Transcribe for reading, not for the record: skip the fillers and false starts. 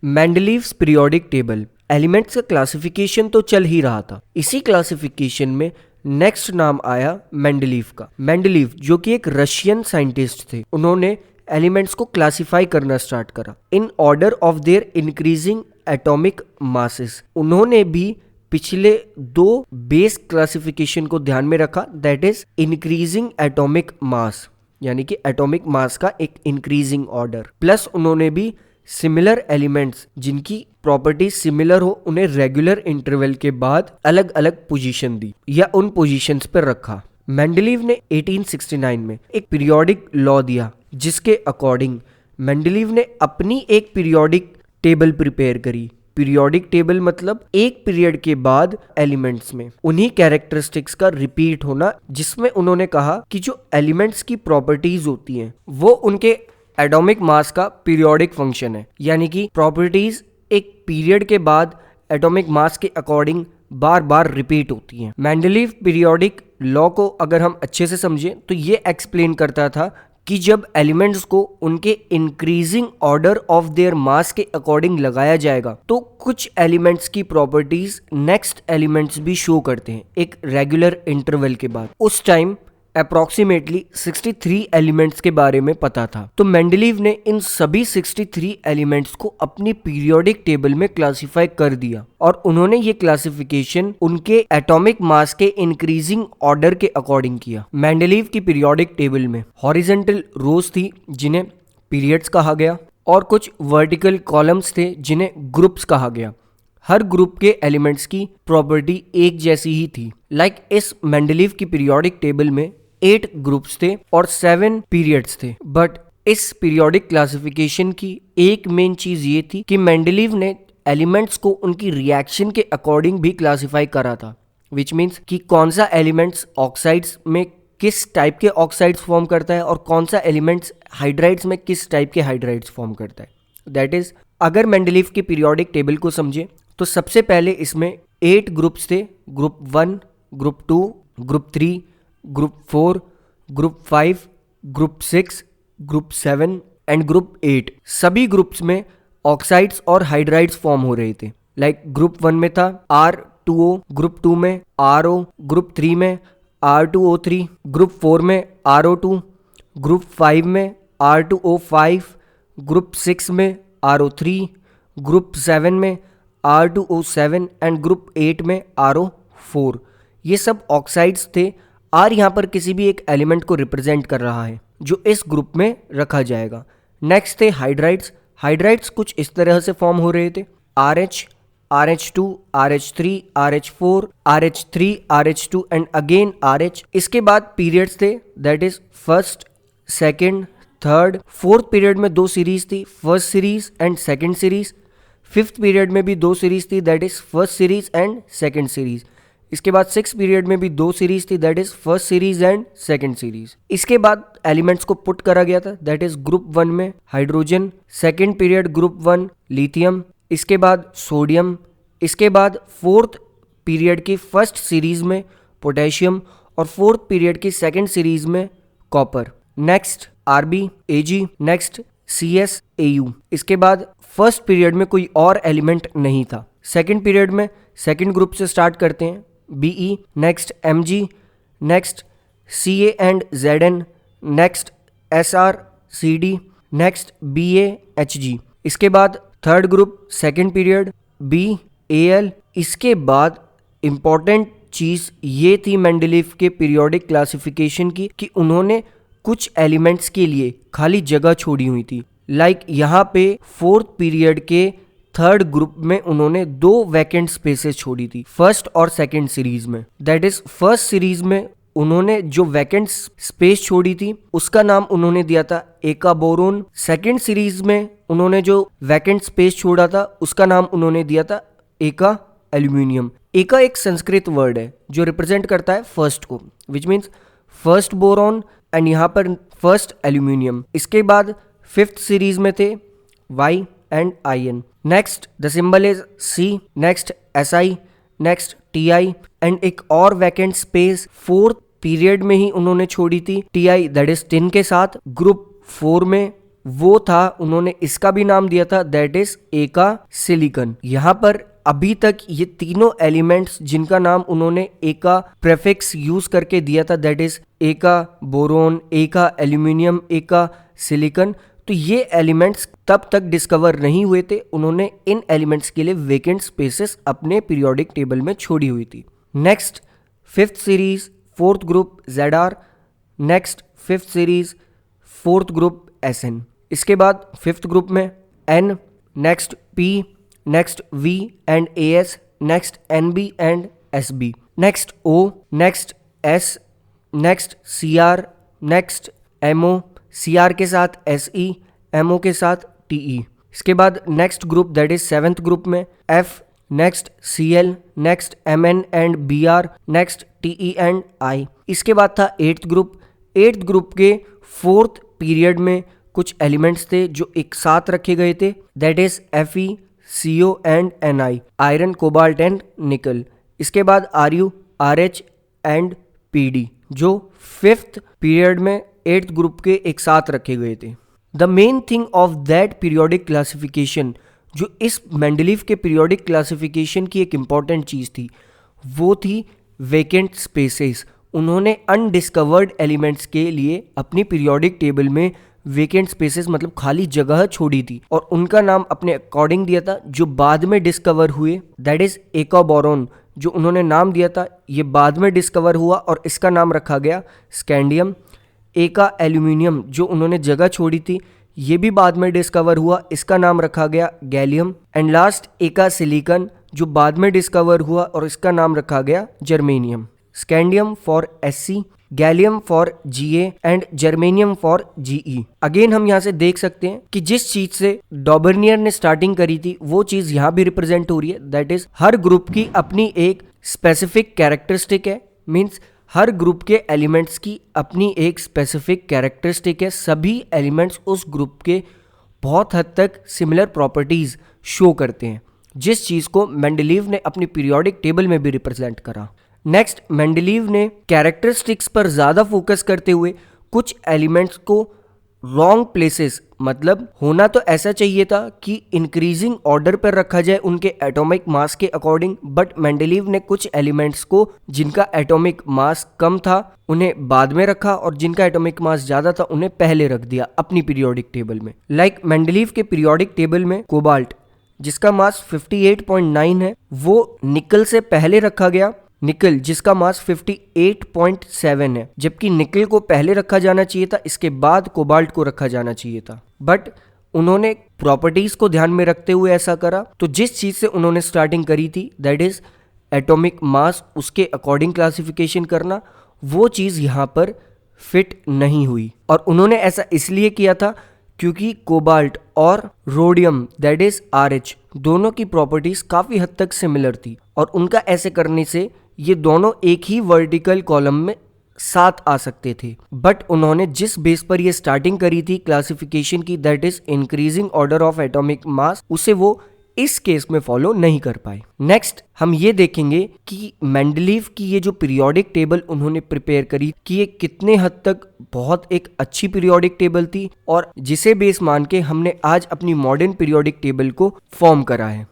Mendeleev's periodic table. Elements का classification तो चल ही रहा था, इसी क्लासिफिकेशन में नेक्स्ट नाम आया मेंडलीव का। मेंडलीव जो कि एक रशियन साइंटिस्ट थे, उन्होंने एलिमेंट्स को क्लासिफाई करना स्टार्ट करा in order of their increasing atomic masses. उन्होंने भी पिछले दो बेस क्लासिफिकेशन को ध्यान में रखा, that is increasing atomic mass, यानी कि एटॉमिक मास का एक इंक्रीजिंग ऑर्डर, प्लस उन्होंने भी सिमिलर एलिमेंट्स जिनकी प्रॉपर्टीज सिमिलर हो उन्हें रेगुलर इंटरवल के बाद अलग अलग पोजीशन दी या उन पोजीशंस पर रखा। मेंडलीव ने 1869 में एक पीरियोडिक लॉ दिया, जिसके अकॉर्डिंग मेंडलीव ने अपनी एक पीरियोडिक टेबल प्रिपेयर करी। पीरियोडिक टेबल मतलब एक पीरियड के बाद एलिमेंट्स में उन्हीं कैरेक्टरिस्टिक्स का रिपीट होना, जिसमें उन्होंने कहा कि जो एलिमेंट्स की प्रॉपर्टीज होती हैं वो उनके एटॉमिक मास का पीरियोडिक फंक्शन है, यानी कि प्रॉपर्टीज एक पीरियड के बाद एटॉमिक मास के अकॉर्डिंग बार बार रिपीट होती हैं। मेंडलीव पीरियोडिक लॉ को अगर हम अच्छे से समझें तो ये एक्सप्लेन करता था कि जब एलिमेंट्स को उनके increasing order of their mass के अकॉर्डिंग लगाया जाएगा तो कुछ एलिमेंट्स की प्रॉपर्टीज नेक्स्ट एलिमेंट्स भी शो करते हैं एक रेगुलर इंटरवल के बाद। उस टाइम अप्रॉक्सीमेटली 63 एलिमेंट्स के बारे में पता था, तो मेंडलीव ने इन सभी 63 एलिमेंट्स को अपनी पीरियोडिक टेबल में क्लासिफाई कर दिया और उन्होंने ये क्लासिफिकेशन उनके एटॉमिक मास के इंक्रीजिंग ऑर्डर के अकॉर्डिंग किया। मेंडलीव की पीरियोडिक टेबल में हॉरिजॉन्टल रोज थी जिन्हें पीरियड्स कहा गया और कुछ वर्टिकल कॉलम्स थे जिन्हें ग्रुप्स कहा गया। हर ग्रुप के एलिमेंट्स की प्रॉपर्टी एक जैसी ही थी। इस मेंडलीव की पीरियोडिक टेबल में 8 ग्रुप्स थे और 7 पीरियड्स थे। बट इस पीरियोडिक क्लासिफिकेशन की एक मेन चीज ये थी कि मेंडलीव ने एलिमेंट्स को उनकी रिएक्शन के अकॉर्डिंग भी क्लासिफाई करा था, विच मीन्स कि कौन सा एलिमेंट्स ऑक्साइड्स में किस टाइप के ऑक्साइड्स फॉर्म करता है और कौन सा एलिमेंट्स हाइड्राइड्स में किस टाइप के हाइड्राइड्स फॉर्म करता है। दैट इज, अगर मेंडलीव की पीरियोडिक टेबल को समझे तो सबसे पहले इसमें 8 ग्रुप्स थे, group 1, group 2, group 3, group 4, group 5, group 6, group 7 and group 8। सभी ग्रुप्स में ऑक्साइड्स और हाइड्राइड्स फॉर्म हो रहे थे। ग्रुप 1 में था R2O, ग्रुप 2 में RO, ग्रुप 3 में R2O3, ग्रुप 4 में RO2, ग्रुप 5 में R2O5, ग्रुप 6 में RO3, ग्रुप 7 में R2O7 एंड ग्रुप 8 में RO4। ये सब ऑक्साइड्स थे। R यहाँ पर किसी भी एक एलिमेंट को रिप्रेजेंट कर रहा है जो इस ग्रुप में रखा जाएगा। नेक्स्ट थे हाइड्राइड्स। हाइड्राइड्स कुछ इस तरह से फॉर्म हो रहे थे, RH, RH2, RH3, RH4, RH3, RH2 and again RH। इसके बाद पीरियड्स थे, that is first, second, third. Fourth period में 2 सीरीज थी, first series and second series. Fifth period में भी 2 सीरीज थी, that is first series and second series. इसके बाद 6 पीरियड में भी 2 सीरीज थी, that is first series and second series. इसके बाद एलिमेंट्स को पुट करा गया था, दैट इज ग्रुप 1 में hydrogen, second period group 1 lithium, इसके बाद सोडियम, इसके बाद फोर्थ पीरियड की फर्स्ट सीरीज में पोटेशियम और फोर्थ पीरियड की सेकेंड सीरीज में copper. Next Rb, Ag, next Cs, Au। इसके बाद फर्स्ट पीरियड में कोई और एलिमेंट नहीं था। सेकेंड पीरियड में सेकेंड ग्रुप से स्टार्ट करते हैं, Be, next Mg, next Ca and Zn, next Sr, Cd, next Ba, Hg। इसके बाद third group second period B, Al। इसके बाद इंपॉर्टेंट चीज ये थी मेंडलीव के पीरियोडिक क्लासिफिकेशन की कि उन्होंने कुछ एलिमेंट्स के लिए खाली जगह छोड़ी हुई थी। यहाँ पे फोर्थ पीरियड के थर्ड ग्रुप में उन्होंने 2 वैकेंट स्पेसेस छोड़ी थी, फर्स्ट और सेकेंड सीरीज में। दैट इज फर्स्ट सीरीज में उन्होंने जो वैकेंट स्पेस छोड़ी थी उसका नाम उन्होंने दिया था एका बोरोन। सेकेंड सीरीज में उन्होंने जो वैकेंट स्पेस छोड़ा था उसका नाम उन्होंने दिया था एका एल्यूमिनियम। एका एक संस्कृत वर्ड है जो रिप्रेजेंट करता है फर्स्ट को, which means first boron and यहाँ पर फर्स्ट एल्यूमिनियम। इसके बाद फिफ्थ सीरीज में थे Y and In। Next the symbol is C, next Si, next Ti and एक और वैकेंट स्पेस फोर्थ पीरियड में ही उन्होंने छोड़ी थी Ti, दैट इज टिन के साथ। ग्रुप 4 में वो था, उन्होंने इसका भी नाम दिया था, दैट इज एका सिलिकन। यहाँ पर अभी तक ये तीनों एलिमेंट्स जिनका नाम उन्होंने एका प्रेफिक्स यूज करके दिया था, दैट इज एका बोरोन, एका एल्यूमिनियम, एका सिलिकन, तो ये एलिमेंट्स तब तक डिस्कवर नहीं हुए थे। उन्होंने इन एलिमेंट्स के लिए वेकेंट स्पेसेस अपने पीरियोडिक टेबल में छोड़ी हुई थी। Next 5th series 4th group ZR, next 5th series 4th group SN। इसके बाद 5th ग्रुप में N, next P, next V and AS, next NB and SB, next O, next S, next CR, next MO, CR के साथ SE, MO के साथ TE। इसके बाद next group that is 7th group में F, next CL, next MN and BR, next TE and I। इसके बाद था 8th ग्रुप। 8th ग्रुप के 4th पीरियड में कुछ एलिमेंट्स थे जो एक साथ रखे गए थे, that is Fe, CO and Ni, iron, cobalt and निकल। इसके बाद Ru, RH एंड PD जो 5th पीरियड में 8th ग्रुप के एक साथ रखे गए थे। The main thing of that periodic classification, जो इस मेंडलीव के पीरियोडिक क्लासिफिकेशन की एक इम्पॉर्टेंट चीज़ थी, वो थी वेकेंट स्पेसेस। उन्होंने अनडिस्कवर्ड एलिमेंट्स के लिए अपनी पीरियोडिक टेबल में वेकेंट स्पेसेस मतलब खाली जगह छोड़ी थी और उनका नाम अपने अकॉर्डिंग दिया था, जो बाद में डिस्कवर हुए, दैट इज एका बोरोन, जो उन्होंने नाम दिया था, ये बाद में डिस्कवर हुआ और इसका नाम रखा गया स्कैंडियम। एका एल्यूमिनियम, जो उन्होंने जगह छोड़ी थी, ये भी बाद में डिस्कवर हुआ, इसका नाम रखा गया गैलियम। एंड लास्ट एका सिलिकन, जो बाद में डिस्कवर हुआ और इसका नाम रखा गया germanium. Scandium for SC, gallium for GA and germanium for GE। Again हम यहाँ से देख सकते हैं कि जिस चीज से डॉबर्नियर ने स्टार्टिंग करी थी वो चीज यहाँ भी रिप्रेजेंट हो रही है, दैट इज हर ग्रुप की अपनी एक स्पेसिफिक कैरेक्टरिस्टिक है, मीन्स हर ग्रुप के एलिमेंट्स की अपनी एक स्पेसिफिक कैरेक्टरिस्टिक है। सभी एलिमेंट्स उस ग्रुप के बहुत हद तक सिमिलर प्रॉपर्टीज शो करते हैं, जिस चीज को मेंडलीव ने अपनी पीरियोडिक टेबल में भी रिप्रेजेंट करा। नेक्स्ट, मेंडलीव ने कैरेक्टरिस्टिक्स पर ज़्यादा फोकस करते हुए कुछ एलिमेंट्स को रॉन्ग प्लेसेस, मतलब होना तो ऐसा चाहिए था कि इंक्रीजिंग ऑर्डर पर रखा जाए उनके एटॉमिक मास के अकॉर्डिंग, बट मेंडलीव ने कुछ एलिमेंट्स को जिनका एटॉमिक मास कम था उन्हें बाद में रखा और जिनका एटॉमिक मास ज्यादा था उन्हें पहले रख दिया अपनी पीरियोडिक टेबल में। लाइक मेंडलीव के पीरियोडिक टेबल में कोबाल्ट, जिसका मास 58.9 है, वो निकल से पहले रखा गया। निकल जिसका मास 58.7 है, जबकि निकल को पहले रखा जाना चाहिए था, इसके बाद कोबाल्ट को रखा जाना चाहिए था, बट उन्होंने प्रॉपर्टीज को ध्यान में रखते हुए ऐसा करा। तो जिस चीज से उन्होंने स्टार्टिंग करी थी, दैट इज एटॉमिक मास, उसके अकॉर्डिंग क्लासिफिकेशन करना, वो चीज यहाँ पर फिट नहीं हुई। और उन्होंने ऐसा इसलिए किया था क्योंकि कोबाल्ट और रोडियम दैट इज RH दोनों की प्रॉपर्टीज काफी हद तक सिमिलर थी और उनका ऐसे करने से ये दोनों एक ही वर्टिकल कॉलम में साथ आ सकते थे। बट उन्होंने जिस बेस पर ये स्टार्टिंग करी थी क्लासिफिकेशन की, that is increasing order of atomic mass, उसे वो इस केस में फॉलो नहीं कर पाए। नेक्स्ट हम ये देखेंगे कि मेंडलीव की ये जो पीरियोडिक टेबल उन्होंने प्रिपेयर करी कि ये कितने हद तक बहुत एक अच्छी पीरियोडिक टेबल थी और जिसे बेस मान के हमने आज अपनी मॉडर्न पीरियोडिक टेबल को फॉर्म करा है।